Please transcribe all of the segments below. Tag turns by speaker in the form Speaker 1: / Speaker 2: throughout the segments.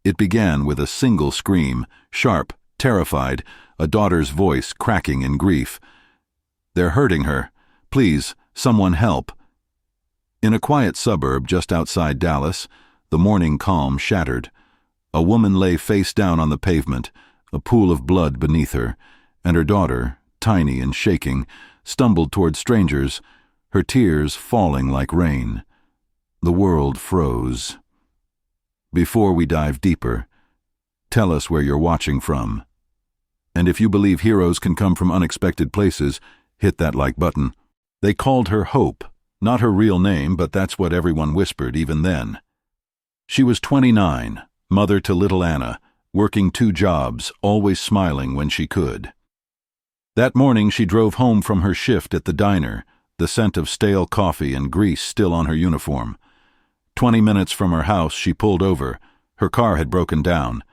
Speaker 1: It began with a single scream, sharp, terrified, a daughter's voice cracking in grief. "They're hurting her. Please, someone help." In a quiet suburb just outside Dallas, the morning calm shattered. A woman lay face down on the pavement, a pool of blood beneath her, and her daughter, tiny and shaking, stumbled toward strangers, her tears falling like rain. The world froze. Before we dive deeper, tell us where you're watching from. And if you believe heroes can come from unexpected places, hit that like button. They called her Hope, not her real name, but that's what everyone whispered even then. She was 29, mother to little Anna, working 2 jobs, always smiling when she could. That morning she drove home from her shift at the diner, the scent of stale coffee and grease still on her uniform. 20 minutes from her house she pulled over. Her car had broken down.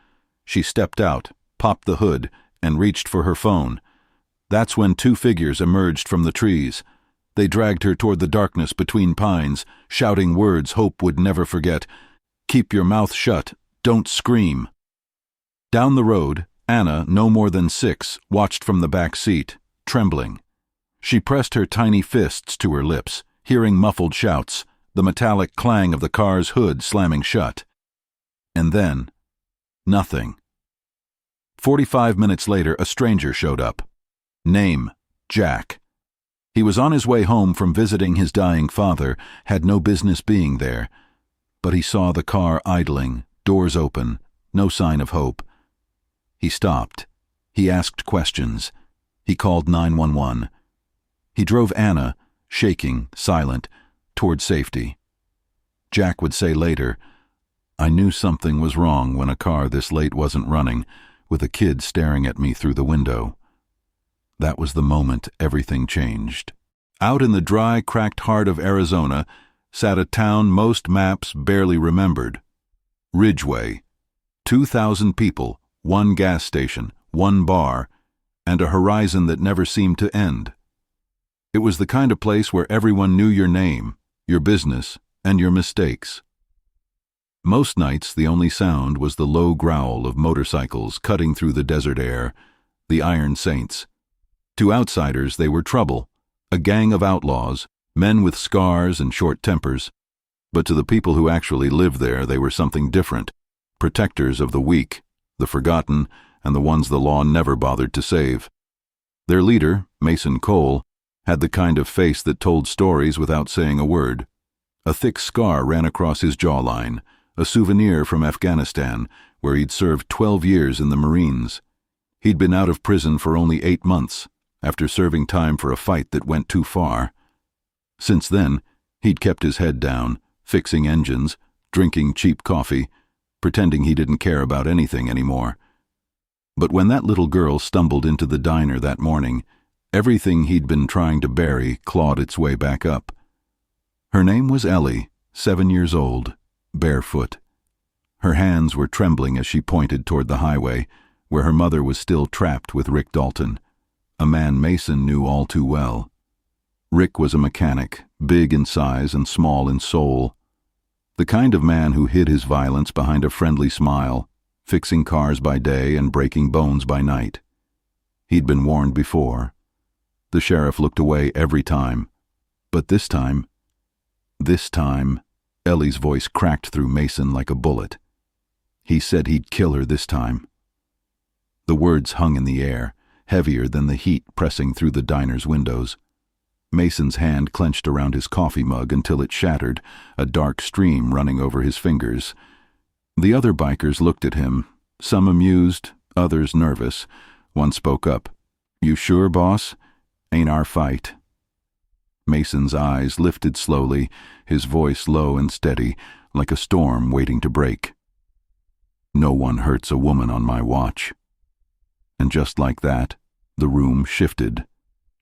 Speaker 1: She stepped out, popped the hood, and reached for her phone. That's when 2 figures emerged from the trees. They dragged her toward the darkness between pines, shouting words Hope would never forget. "Keep your mouth shut. Don't scream." Down the road, Anna, no more than 6, watched from the back seat, trembling. She pressed her tiny fists to her lips, hearing muffled shouts, the metallic clang of the car's hood slamming shut. And then, nothing. 45 minutes later, a stranger showed up. Name, Jack. He was on his way home from visiting his dying father, had no business being there. But he saw the car idling, doors open, no sign of Hope. He stopped. He asked questions. He called 911. He drove Anna, shaking, silent, toward safety. Jack would say later, "I knew something was wrong when a car this late wasn't running, with a kid staring at me through the window." That was the moment everything changed. Out in the dry, cracked heart of Arizona sat a town most maps barely remembered. Ridgeway. 2,000 people, 1 gas station, 1 bar, and a horizon that never seemed to end. It was the kind of place where everyone knew your name, your business, and your mistakes. Most nights the only sound was the low growl of motorcycles cutting through the desert air, the Iron Saints. To outsiders they were trouble, a gang of outlaws, men with scars and short tempers. But to the people who actually lived there they were something different, protectors of the weak, the forgotten, and the ones the law never bothered to save. Their leader, Mason Cole, had the kind of face that told stories without saying a word. A thick scar ran across his jawline, a souvenir from Afghanistan, where he'd served 12 years in the Marines. He'd been out of prison for only 8 months, after serving time for a fight that went too far. Since then, he'd kept his head down, fixing engines, drinking cheap coffee, pretending he didn't care about anything anymore. But when that little girl stumbled into the diner that morning, everything he'd been trying to bury clawed its way back up. Her name was Ellie, 7 years old, barefoot. Her hands were trembling as she pointed toward the highway, where her mother was still trapped with Rick Dalton, a man Mason knew all too well. Rick was a mechanic, big in size and small in soul. The kind of man who hid his violence behind a friendly smile, fixing cars by day and breaking bones by night. He'd been warned before. The sheriff looked away every time. But this time, Ellie's voice cracked through Mason like a bullet. He said he'd kill her this time. The words hung in the air, heavier than the heat pressing through the diner's windows. Mason's hand clenched around his coffee mug until it shattered, a dark stream running over his fingers. The other bikers looked at him, some amused, others nervous. One spoke up. "You sure, boss? Ain't our fight." Mason's eyes lifted slowly, his voice low and steady, like a storm waiting to break. "No one hurts a woman on my watch." And just like that, the room shifted.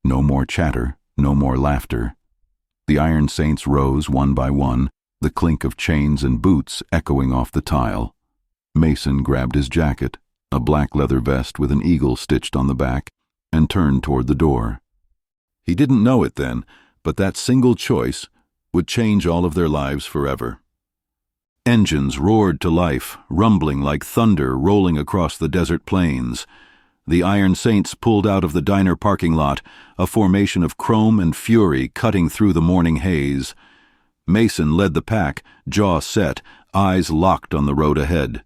Speaker 1: No more chatter, no more laughter. The Iron Saints rose one by one, the clink of chains and boots echoing off the tile. Mason grabbed his jacket, a black leather vest with an eagle stitched on the back, and turned toward the door. He didn't know it then, but that single choice would change all of their lives forever. Engines roared to life, rumbling like thunder rolling across the desert plains. The Iron Saints pulled out of the diner parking lot, a formation of chrome and fury cutting through the morning haze. Mason led the pack, jaw set, eyes locked on the road ahead.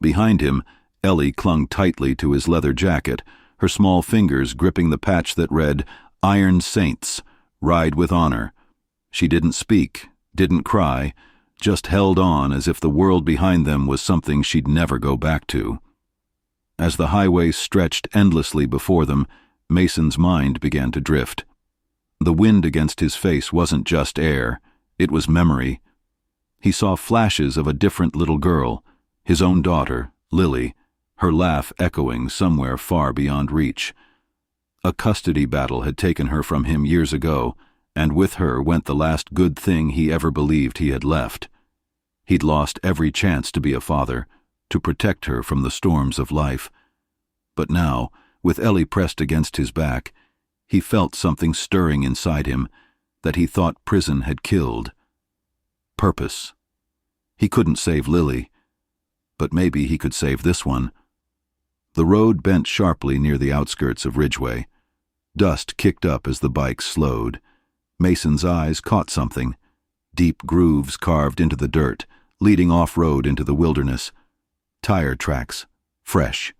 Speaker 1: Behind him, Ellie clung tightly to his leather jacket, her small fingers gripping the patch that read, "Iron Saints, ride with honor." She didn't speak, didn't cry, just held on as if the world behind them was something she'd never go back to. As the highway stretched endlessly before them, Mason's mind began to drift. The wind against his face wasn't just air, it was memory. He saw flashes of a different little girl, his own daughter, Lily, her laugh echoing somewhere far beyond reach. A custody battle had taken her from him years ago, and with her went the last good thing he ever believed he had left. He'd lost every chance to be a father, to protect her from the storms of life. But now, with Ellie pressed against his back, he felt something stirring inside him that he thought prison had killed. Purpose. He couldn't save Lily, but maybe he could save this one. The road bent sharply near the outskirts of Ridgeway. Dust kicked up as the bike slowed. Mason's eyes caught something. Deep grooves carved into the dirt, leading off-road into the wilderness. Tire tracks, fresh.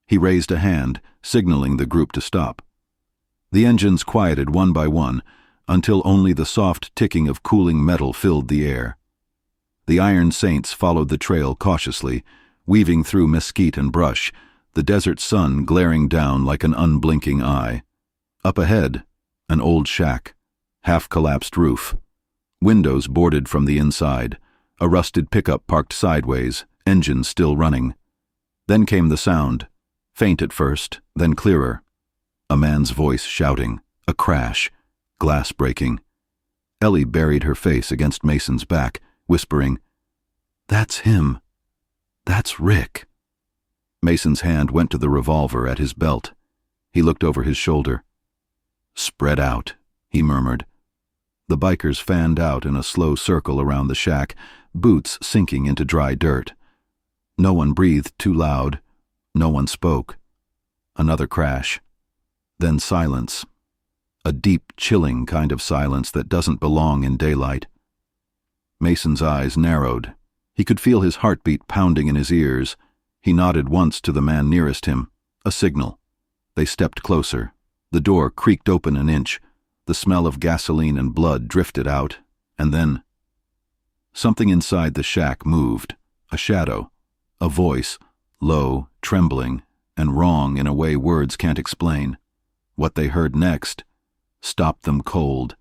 Speaker 1: He raised a hand, signaling the group to stop. The engines quieted one by one, until only the soft ticking of cooling metal filled the air. The Iron Saints followed the trail cautiously, weaving through mesquite and brush, the desert sun glaring down like an unblinking eye. Up ahead, an old shack, half-collapsed roof. Windows boarded from the inside, a rusted pickup parked sideways, engine still running. Then came the sound, faint at first, then clearer. A man's voice shouting, a crash, glass breaking. Ellie buried her face against Mason's back, whispering, "That's him. That's Rick." Mason's hand went to the revolver at his belt. He looked over his shoulder. "Spread out," he murmured. The bikers fanned out in a slow circle around the shack, boots sinking into dry dirt. No one breathed too loud. No one spoke. Another crash. Then silence. A deep, chilling kind of silence that doesn't belong in daylight. Mason's eyes narrowed. He could feel his heartbeat pounding in his ears. He nodded once to the man nearest him, a signal. They stepped closer. The door creaked open an inch. The smell of gasoline and blood drifted out, and then something inside the shack moved, a shadow, a voice, low, trembling, and wrong in a way words can't explain. What they heard next stopped them cold,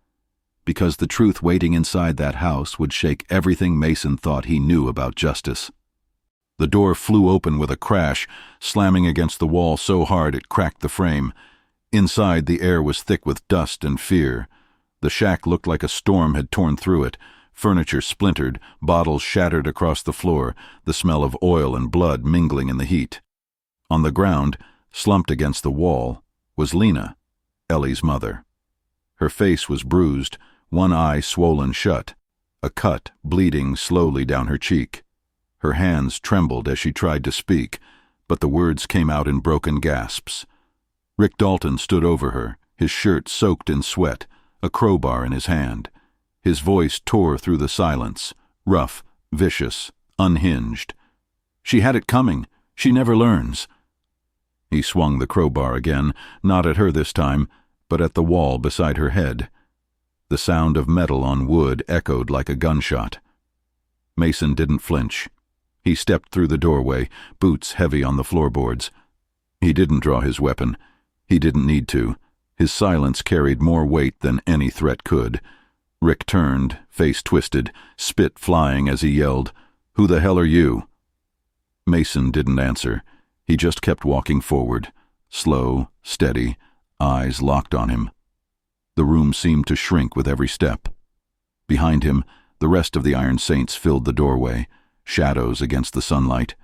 Speaker 1: because the truth waiting inside that house would shake everything Mason thought he knew about justice. The door flew open with a crash, slamming against the wall so hard it cracked the frame. Inside, the air was thick with dust and fear. The shack looked like a storm had torn through it. Furniture splintered, bottles shattered across the floor, the smell of oil and blood mingling in the heat. On the ground, slumped against the wall, was Lena, Ellie's mother. Her face was bruised, one eye swollen shut, a cut bleeding slowly down her cheek. Her hands trembled as she tried to speak, but the words came out in broken gasps. Rick Dalton stood over her, his shirt soaked in sweat, a crowbar in his hand. His voice tore through the silence, rough, vicious, unhinged. "She had it coming. She never learns." He swung the crowbar again, not at her this time, but at the wall beside her head. The sound of metal on wood echoed like a gunshot. Mason didn't flinch. He stepped through the doorway, boots heavy on the floorboards. He didn't draw his weapon. He didn't need to. His silence carried more weight than any threat could. Rick turned, face twisted, spit flying as he yelled, "Who the hell are you?" Mason didn't answer. He just kept walking forward, slow, steady, eyes locked on him. The room seemed to shrink with every step. Behind him, the rest of the Iron Saints filled the doorway, shadows against the sunlight.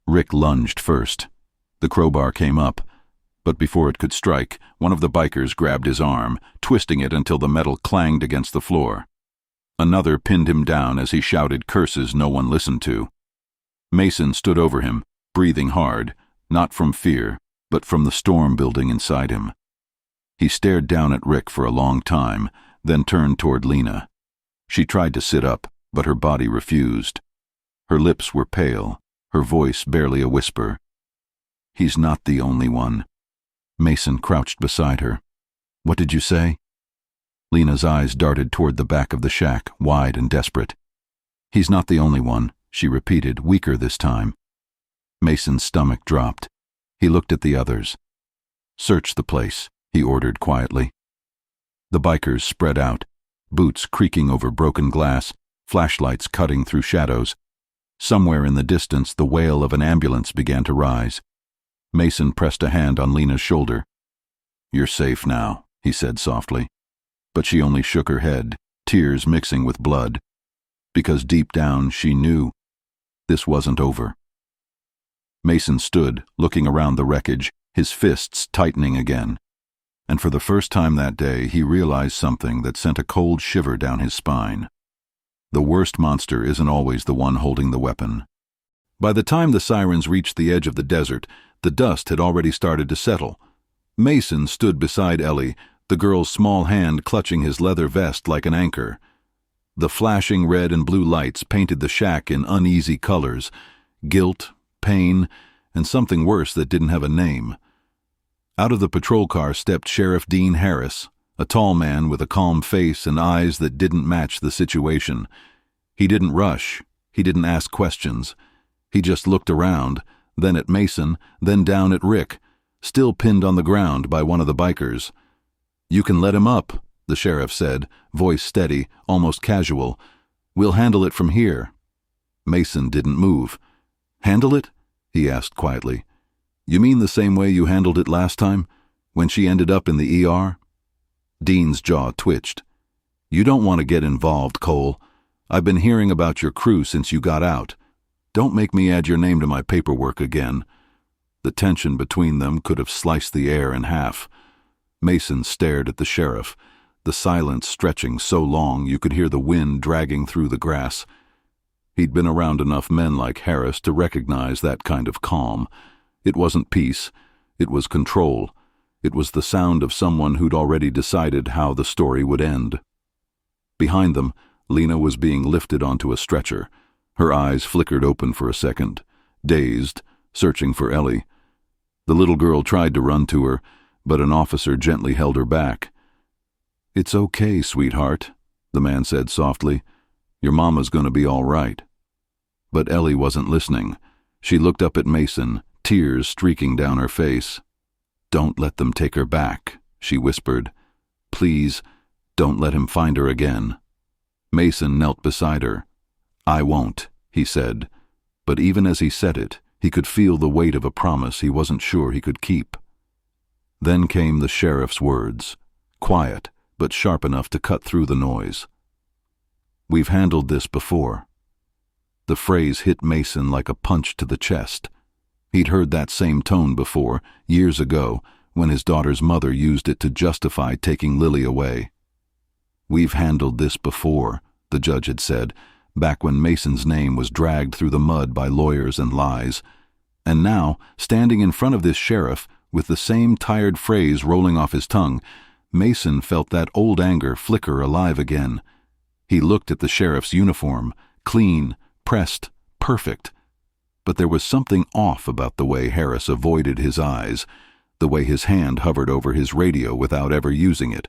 Speaker 1: Rick lunged first. The crowbar came up, but before it could strike, one of the bikers grabbed his arm, twisting it until the metal clanged against the floor. Another pinned him down as he shouted curses no one listened to. Mason stood over him, breathing hard, not from fear, but from the storm building inside him. He stared down at Rick for a long time, then turned toward Lena. She tried to sit up, but her body refused. Her lips were pale, her voice barely a whisper. "He's not the only one." Mason crouched beside her. "What did you say?" Lena's eyes darted toward the back of the shack, wide and desperate. "He's not the only one," she repeated, weaker this time. Mason's stomach dropped. He looked at the others. "Search the place," he ordered quietly. The bikers spread out, boots creaking over broken glass, flashlights cutting through shadows. Somewhere in the distance, the wail of an ambulance began to rise. Mason pressed a hand on Lena's shoulder. "You're safe now," he said softly. But she only shook her head, tears mixing with blood, because deep down she knew this wasn't over. Mason stood, looking around the wreckage, his fists tightening again. And for the first time that day, he realized something that sent a cold shiver down his spine. The worst monster isn't always the one holding the weapon. By the time the sirens reached the edge of the desert, the dust had already started to settle. Mason stood beside Ellie, the girl's small hand clutching his leather vest like an anchor. The flashing red and blue lights painted the shack in uneasy colors: guilt, pain, and something worse that didn't have a name. Out of the patrol car stepped Sheriff Dean Harris, a tall man with a calm face and eyes that didn't match the situation. He didn't rush. He didn't ask questions. He just looked around, then at Mason, then down at Rick, still pinned on the ground by one of the bikers. "You can let him up," the sheriff said, voice steady, almost casual. "We'll handle it from here." Mason didn't move. "Handle it?" he asked quietly. "You mean the same way you handled it last time, when she ended up in the ER?" Dean's jaw twitched. "You don't want to get involved, Cole. I've been hearing about your crew since you got out. Don't make me add your name to my paperwork again." The tension between them could have sliced the air in half. Mason stared at the sheriff, the silence stretching so long you could hear the wind dragging through the grass. He'd been around enough men like Harris to recognize that kind of calm. It wasn't peace. It was control. It was the sound of someone who'd already decided how the story would end. Behind them, Lena was being lifted onto a stretcher. Her eyes flickered open for a second, dazed, searching for Ellie. The little girl tried to run to her, but an officer gently held her back. "It's okay, sweetheart," the man said softly. "Your mama's gonna be all right." But Ellie wasn't listening. She looked up at Mason, tears streaking down her face. "Don't let them take her back," she whispered. "Please, don't let him find her again." Mason knelt beside her. "I won't," he said, but even as he said it, he could feel the weight of a promise he wasn't sure he could keep. Then came the sheriff's words, quiet but sharp enough to cut through the noise. "We've handled this before." The phrase hit Mason like a punch to the chest. He'd heard that same tone before, years ago, when his daughter's mother used it to justify taking Lily away. "We've handled this before," the judge had said, back when Mason's name was dragged through the mud by lawyers and lies. And now, standing in front of this sheriff, with the same tired phrase rolling off his tongue, Mason felt that old anger flicker alive again. He looked at the sheriff's uniform, clean, pressed, perfect. But there was something off about the way Harris avoided his eyes, the way his hand hovered over his radio without ever using it.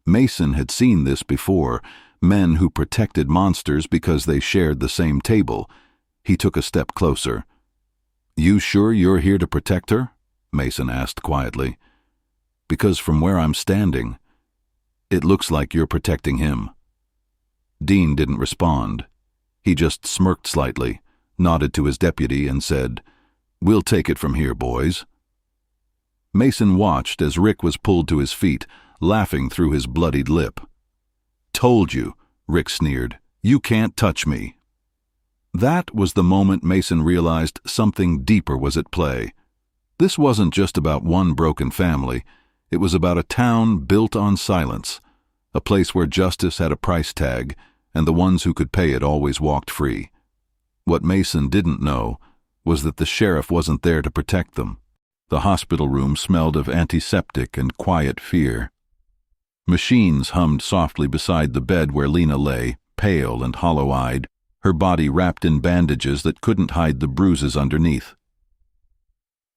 Speaker 1: Mason had seen this before, men who protected monsters because they shared the same table. He took a step closer. "You sure you're here to protect her?" Mason asked quietly. "Because from where I'm standing, it looks like you're protecting him." Dean didn't respond. He just smirked slightly, nodded to his deputy, and said, "We'll take it from here, boys." Mason watched as Rick was pulled to his feet, laughing through his bloodied lip. "Told you," Rick sneered. "You can't touch me." That was the moment Mason realized something deeper was at play. This wasn't just about one broken family. It was about a town built on silence, a place where justice had a price tag, and the ones who could pay it always walked free. What Mason didn't know was that the sheriff wasn't there to protect them. The hospital room smelled of antiseptic and quiet fear. Machines hummed softly beside the bed where Lena lay, pale and hollow-eyed, her body wrapped in bandages that couldn't hide the bruises underneath.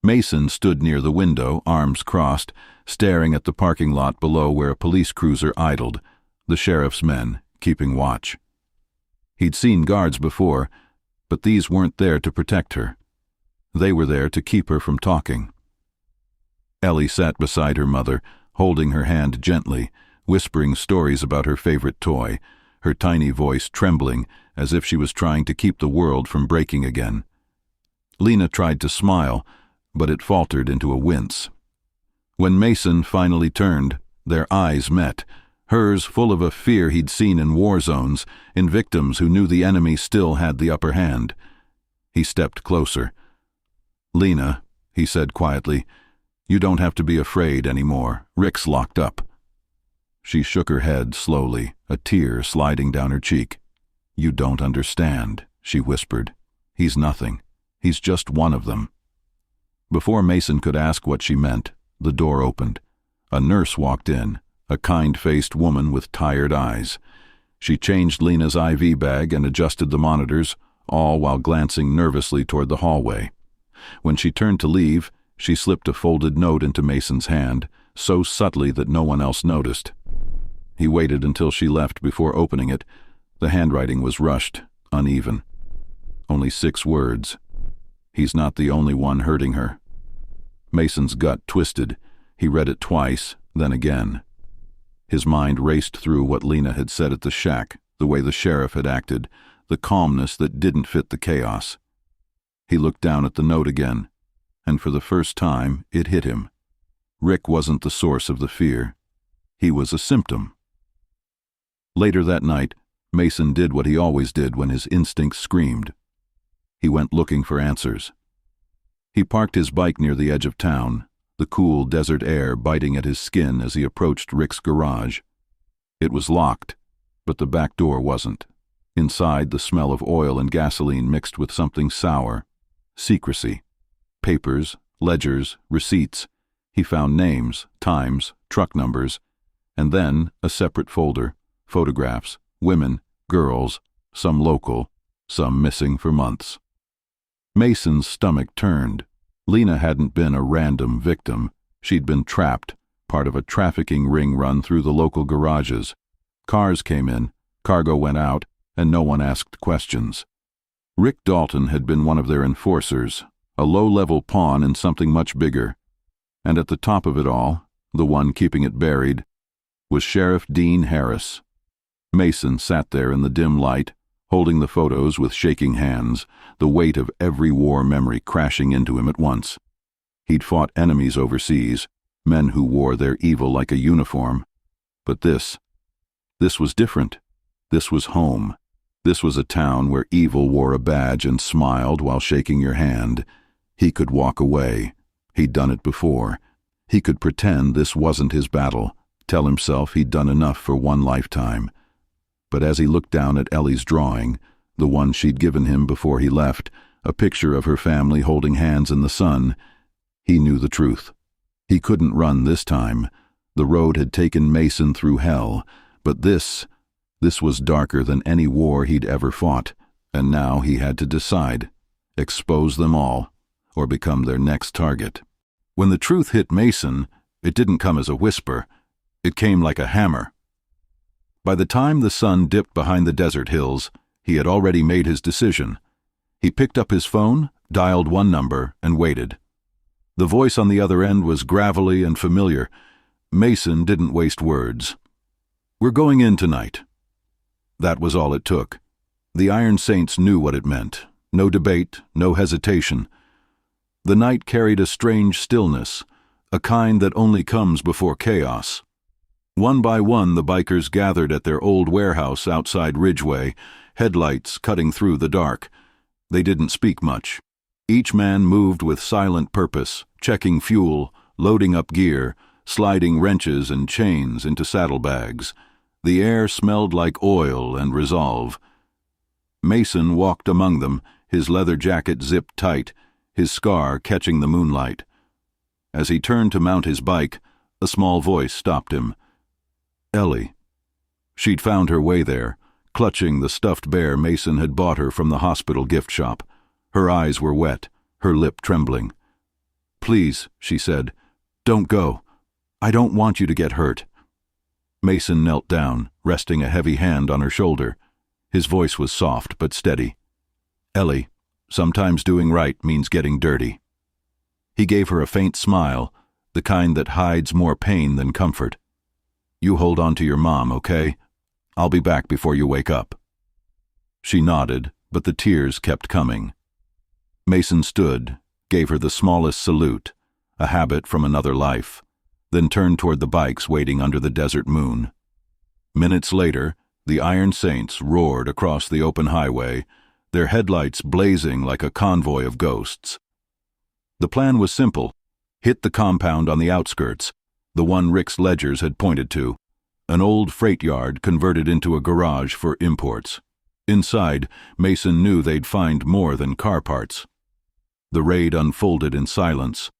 Speaker 1: Mason stood near the window, arms crossed, staring at the parking lot below where a police cruiser idled, the sheriff's men keeping watch. He'd seen guards before, but these weren't there to protect her. They were there to keep her from talking. Ellie sat beside her mother, holding her hand gently, whispering stories about her favorite toy, her tiny voice trembling as if she was trying to keep the world from breaking again. Lena tried to smile, but it faltered into a wince. When Mason finally turned, their eyes met, hers full of a fear he'd seen in war zones, in victims who knew the enemy still had the upper hand. He stepped closer. "Lena," he said quietly, "you don't have to be afraid anymore. Rick's locked up." She shook her head slowly, a tear sliding down her cheek. "You don't understand," she whispered. "He's nothing. He's just one of them." Before Mason could ask what she meant, the door opened. A nurse walked in, a kind-faced woman with tired eyes. She changed Lena's IV bag and adjusted the monitors, all while glancing nervously toward the hallway. When she turned to leave, she slipped a folded note into Mason's hand, so subtly that no one else noticed. He waited until she left before opening it. The handwriting was rushed, uneven. Only 6 words. He's not the only one hurting her. Mason's gut twisted. He read it twice, then again. His mind raced through what Lena had said at the shack, the way the sheriff had acted, the calmness that didn't fit the chaos. He looked down at the note again, and for the first time it hit him. Rick wasn't the source of the fear. He was a symptom. Later that night, Mason did what he always did when his instincts screamed. He went looking for answers. He parked his bike near the edge of town, the cool desert air biting at his skin as he approached Rick's garage. It was locked, but the back door wasn't. Inside, the smell of oil and gasoline mixed with something sour. Secrecy. Papers, ledgers, receipts. He found names, times, truck numbers, and then a separate folder, photographs, women, girls, some local, some missing for months. Mason's stomach turned. Lena hadn't been a random victim. She'd been trapped, part of a trafficking ring run through the local garages. Cars came in, cargo went out, and no one asked questions. Rick Dalton had been one of their enforcers, a low-level pawn in something much bigger. And at the top of it all, the one keeping it buried, was Sheriff Dean Harris. Mason sat there in the dim light, holding the photos with shaking hands, the weight of every war memory crashing into him at once. He'd fought enemies overseas, men who wore their evil like a uniform. But this was different. This was home. This was a town where evil wore a badge and smiled while shaking your hand. He could walk away. He'd done it before. He could pretend this wasn't his battle, tell himself he'd done enough for one lifetime. But as he looked down at Ellie's drawing, the one she'd given him before he left, a picture of her family holding hands in the sun, he knew the truth. He couldn't run this time. The road had taken Mason through hell, but this was darker than any war he'd ever fought, and now he had to decide, expose them all, or become their next target. When the truth hit Mason, it didn't come as a whisper. It came like a hammer. By the time the sun dipped behind the desert hills, he had already made his decision. He picked up his phone, dialed one number, and waited. The voice on the other end was gravelly and familiar. Mason didn't waste words. "We're going in tonight." That was all it took. The Iron Saints knew what it meant. No debate, no hesitation. The night carried a strange stillness, a kind that only comes before chaos. One by one, the bikers gathered at their old warehouse outside Ridgeway, headlights cutting through the dark. They didn't speak much. Each man moved with silent purpose, checking fuel, loading up gear, sliding wrenches and chains into saddlebags. The air smelled like oil and resolve. Mason walked among them, his leather jacket zipped tight, his scar catching the moonlight. As he turned to mount his bike, a small voice stopped him. Ellie. She'd found her way there, clutching the stuffed bear Mason had bought her from the hospital gift shop. Her eyes were wet, her lip trembling. "Please," she said, "don't go. I don't want you to get hurt." Mason knelt down, resting a heavy hand on her shoulder. His voice was soft but steady. "Ellie, sometimes doing right means getting dirty." He gave her a faint smile, the kind that hides more pain than comfort. "You hold on to your mom, okay? I'll be back before you wake up." She nodded, but the tears kept coming. Mason stood, gave her the smallest salute, a habit from another life, then turned toward the bikes waiting under the desert moon. Minutes later, the Iron Saints roared across the open highway, their headlights blazing like a convoy of ghosts. The plan was simple: hit the compound on the outskirts, the one Rick's ledgers had pointed to, an old freight yard converted into a garage for imports. Inside, Mason knew they'd find more than car parts. The raid unfolded in silence.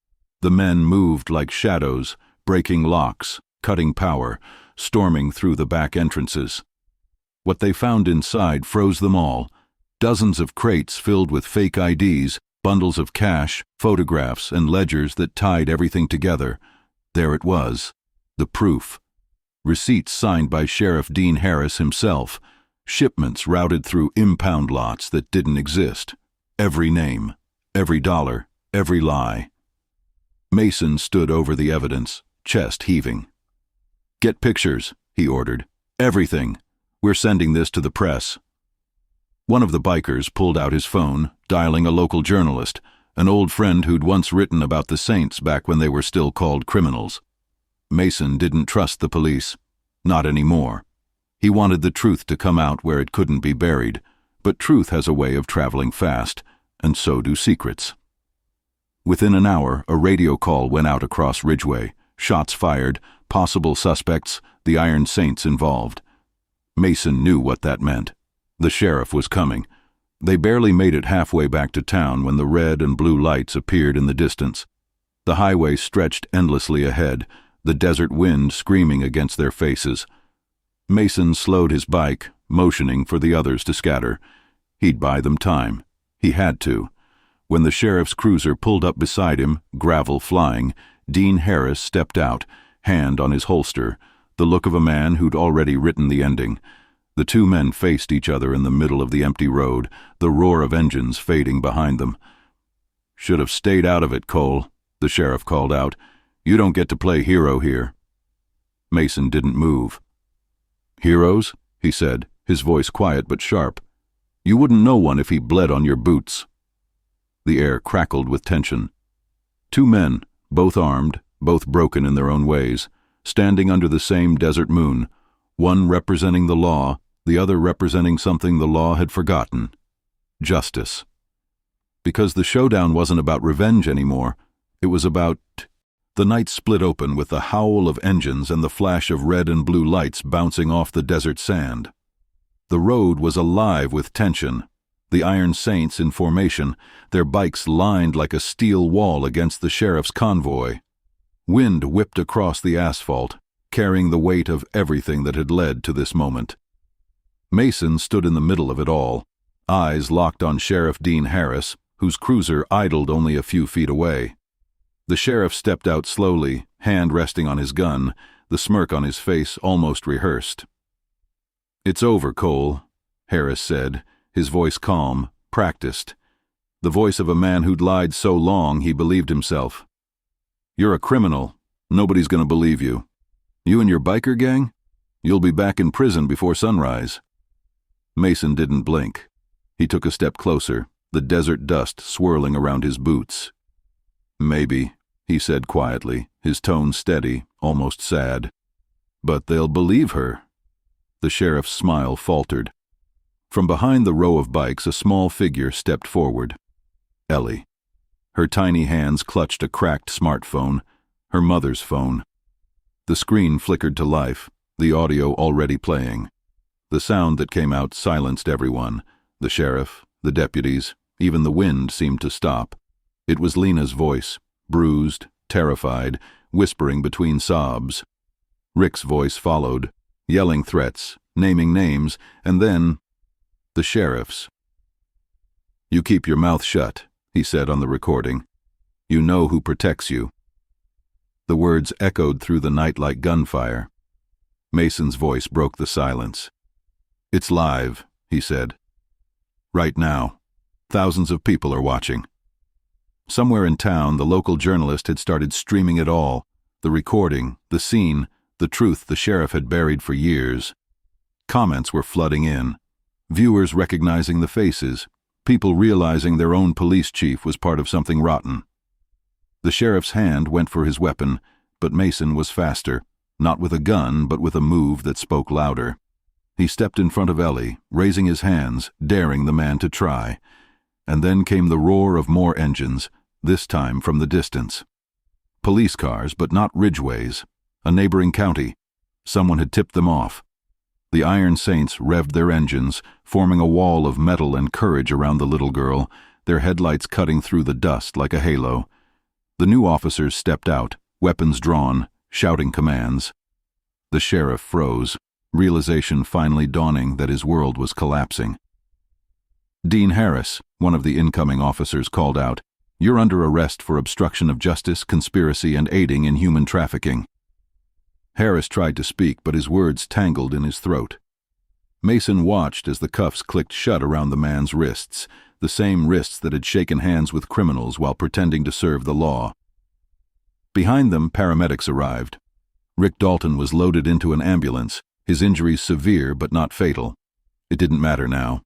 Speaker 1: The men moved like shadows, breaking locks, cutting power, storming through the back entrances. What they found inside froze them all. Dozens of crates filled with fake IDs, bundles of cash, photographs, and ledgers that tied everything together. There it was, the proof. Receipts signed by Sheriff Dean Harris himself. Shipments routed through impound lots that didn't exist. Every name, every dollar, every lie. Mason stood over the evidence, chest heaving. "Get pictures," he ordered. "Everything. We're sending this to the press." One of the bikers pulled out his phone, dialing a local journalist, an old friend who'd once written about the Saints back when they were still called criminals. Mason didn't trust the police. Not anymore. He wanted the truth to come out where it couldn't be buried, but truth has a way of traveling fast, and so do secrets. Within an hour, a radio call went out across Ridgeway. Shots fired, possible suspects, the Iron Saints involved. Mason knew what that meant. The sheriff was coming. They barely made it halfway back to town when the red and blue lights appeared in the distance. The highway stretched endlessly ahead, the desert wind screaming against their faces. Mason slowed his bike, motioning for the others to scatter. He'd buy them time. He had to. When the sheriff's cruiser pulled up beside him, gravel flying, Dean Harris stepped out, hand on his holster, the look of a man who'd already written the ending. The two men faced each other in the middle of the empty road, the roar of engines fading behind them. "Should have stayed out of it, Cole," the sheriff called out. "You don't get to play hero here." Mason didn't move. "Heroes?" he said, his voice quiet but sharp. "You wouldn't know one if he bled on your boots." The air crackled with tension. Two men, both armed, both broken in their own ways, standing under the same desert moon, one representing the law, the other representing something the law had forgotten: justice. Because the showdown wasn't about revenge anymore, it was about... The night split open with the howl of engines and the flash of red and blue lights bouncing off the desert sand. The road was alive with tension. The Iron Saints in formation, their bikes lined like a steel wall against the sheriff's convoy. Wind whipped across the asphalt, carrying the weight of everything that had led to this moment. Mason stood in the middle of it all, eyes locked on Sheriff Dean Harris, whose cruiser idled only a few feet away. The sheriff stepped out slowly, hand resting on his gun, the smirk on his face almost rehearsed. "It's over, Cole," Harris said, his voice calm, practiced, the voice of a man who'd lied so long he believed himself. "You're a criminal. Nobody's going to believe you. You and your biker gang? You'll be back in prison before sunrise." Mason didn't blink. He took a step closer, the desert dust swirling around his boots. "Maybe," he said quietly, his tone steady, almost sad. "But they'll believe her." The sheriff's smile faltered. From behind the row of bikes, a small figure stepped forward. Ellie. Her tiny hands clutched a cracked smartphone, her mother's phone. The screen flickered to life, the audio already playing. The sound that came out silenced everyone. The sheriff, the deputies, even the wind seemed to stop. It was Lena's voice, bruised, terrified, whispering between sobs. Rick's voice followed, yelling threats, naming names, and then the sheriff's. "You keep your mouth shut," he said on the recording. "You know who protects you." The words echoed through the night like gunfire. Mason's voice broke the silence. "It's live," he said. "Right now. Thousands of people are watching." Somewhere in town, the local journalist had started streaming it all, the recording, the scene, the truth the sheriff had buried for years. Comments were flooding in. Viewers recognizing the faces, people realizing their own police chief was part of something rotten. The sheriff's hand went for his weapon, but Mason was faster, not with a gun, but with a move that spoke louder. He stepped in front of Ellie, raising his hands, daring the man to try. And then came the roar of more engines, this time from the distance. Police cars, but not Ridgway's. A neighboring county. Someone had tipped them off. The Iron Saints revved their engines, forming a wall of metal and courage around the little girl, their headlights cutting through the dust like a halo. The new officers stepped out, weapons drawn, shouting commands. The sheriff froze, realization finally dawning that his world was collapsing. "Dean Harris," one of the incoming officers called out, "you're under arrest for obstruction of justice, conspiracy, and aiding in human trafficking." Harris tried to speak, but his words tangled in his throat. Mason watched as the cuffs clicked shut around the man's wrists, the same wrists that had shaken hands with criminals while pretending to serve the law. Behind them, paramedics arrived. Rick Dalton was loaded into an ambulance, his injuries severe but not fatal. It didn't matter now.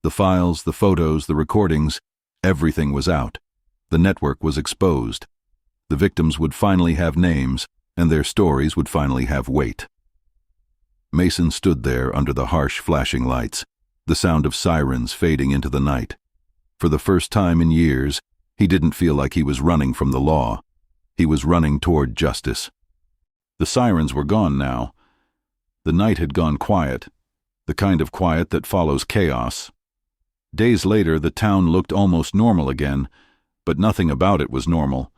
Speaker 1: The files, the photos, the recordings, everything was out. The network was exposed. The victims would finally have names, and their stories would finally have weight. Mason stood there under the harsh flashing lights, the sound of sirens fading into the night. For the first time in years, he didn't feel like he was running from the law. He was running toward justice. The sirens were gone now. The night had gone quiet, the kind of quiet that follows chaos. Days later, the town looked almost normal again, but nothing about it was normal.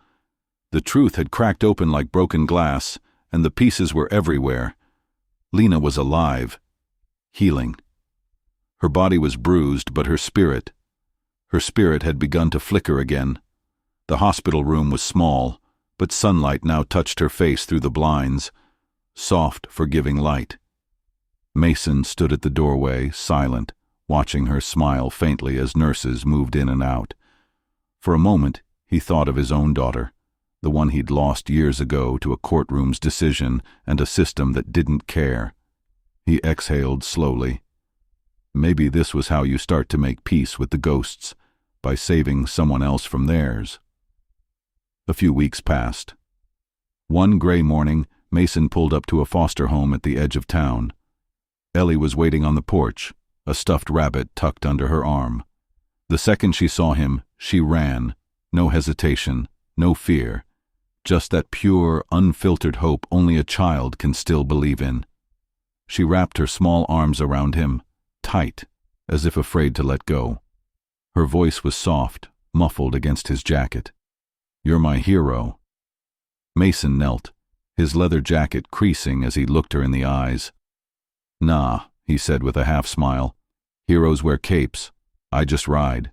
Speaker 1: The truth had cracked open like broken glass, and the pieces were everywhere. Lena was alive, healing. Her body was bruised, but her spirit had begun to flicker again. The hospital room was small, but sunlight now touched her face through the blinds. Soft, forgiving light. Mason stood at the doorway, silent, watching her smile faintly as nurses moved in and out. For a moment, he thought of his own daughter, the one he'd lost years ago to a courtroom's decision and a system that didn't care. He exhaled slowly. Maybe this was how you start to make peace with the ghosts, by saving someone else from theirs. A few weeks passed. One gray morning, Mason pulled up to a foster home at the edge of town. Ellie was waiting on the porch, a stuffed rabbit tucked under her arm. The second she saw him, she ran. No hesitation, no fear. Just that pure, unfiltered hope only a child can still believe in. She wrapped her small arms around him, tight, as if afraid to let go. Her voice was soft, muffled against his jacket. "You're my hero." Mason knelt, his leather jacket creasing as he looked her in the eyes. "Nah," he said with a half-smile. "Heroes wear capes. I just ride."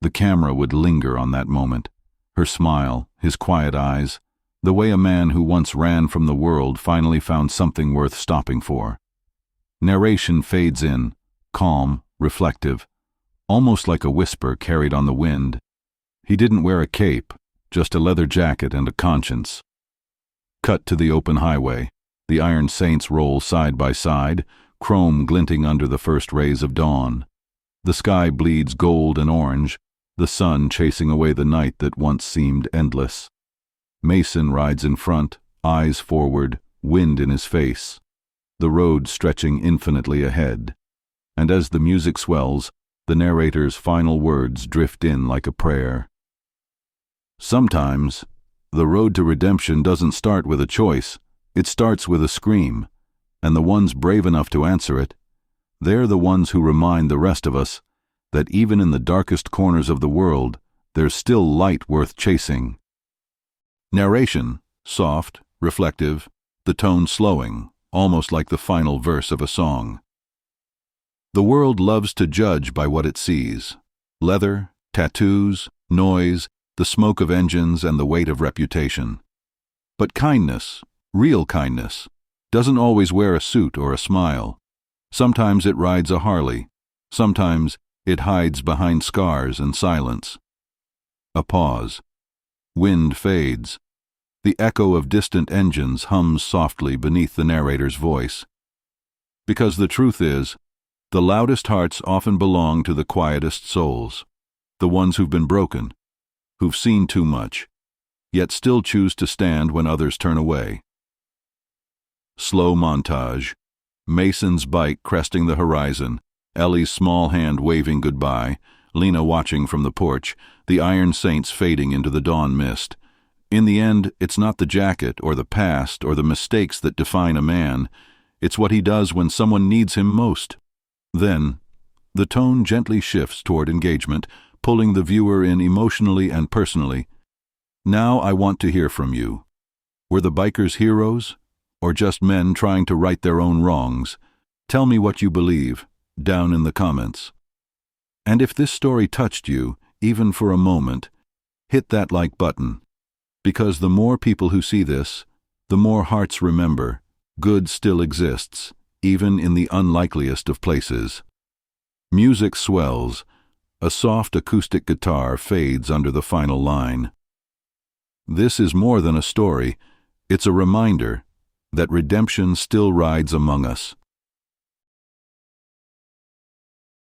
Speaker 1: The camera would linger on that moment. Her smile, his quiet eyes, the way a man who once ran from the world finally found something worth stopping for. Narration fades in, calm, reflective, almost like a whisper carried on the wind. He didn't wear a cape, just a leather jacket and a conscience. Cut to the open highway. The Iron Saints roll side by side, chrome glinting under the first rays of dawn. The sky bleeds gold and orange, the sun chasing away the night that once seemed endless. Mason rides in front, eyes forward, wind in his face, the road stretching infinitely ahead. And as the music swells, the narrator's final words drift in like a prayer. Sometimes, the road to redemption doesn't start with a choice. It starts with a scream, and the ones brave enough to answer it, they're the ones who remind the rest of us that even in the darkest corners of the world, there's still light worth chasing. Narration, soft, reflective, the tone slowing, almost like the final verse of a song. The world loves to judge by what it sees: leather, tattoos, noise, the smoke of engines, and the weight of reputation. But kindness, real kindness, doesn't always wear a suit or a smile. Sometimes it rides a Harley. Sometimes it hides behind scars and silence. A pause. Wind fades. The echo of distant engines hums softly beneath the narrator's voice. Because the truth is, the loudest hearts often belong to the quietest souls, the ones who've been broken, who've seen too much, yet still choose to stand when others turn away. Slow montage. Mason's bike cresting the horizon, Ellie's small hand waving goodbye, Lena watching from the porch, the Iron Saints fading into the dawn mist. In the end, it's not the jacket or the past or the mistakes that define a man. It's what he does when someone needs him most. Then, the tone gently shifts toward engagement, pulling the viewer in emotionally and personally. Now I want to hear from you. Were the bikers heroes, or just men trying to right their own wrongs? Tell me what you believe, down in the comments. And if this story touched you, even for a moment, hit that like button. Because the more people who see this, the more hearts remember, good still exists, even in the unlikeliest of places. Music swells. A soft acoustic guitar fades under the final line. This is more than a story. It's a reminder that redemption still rides among us.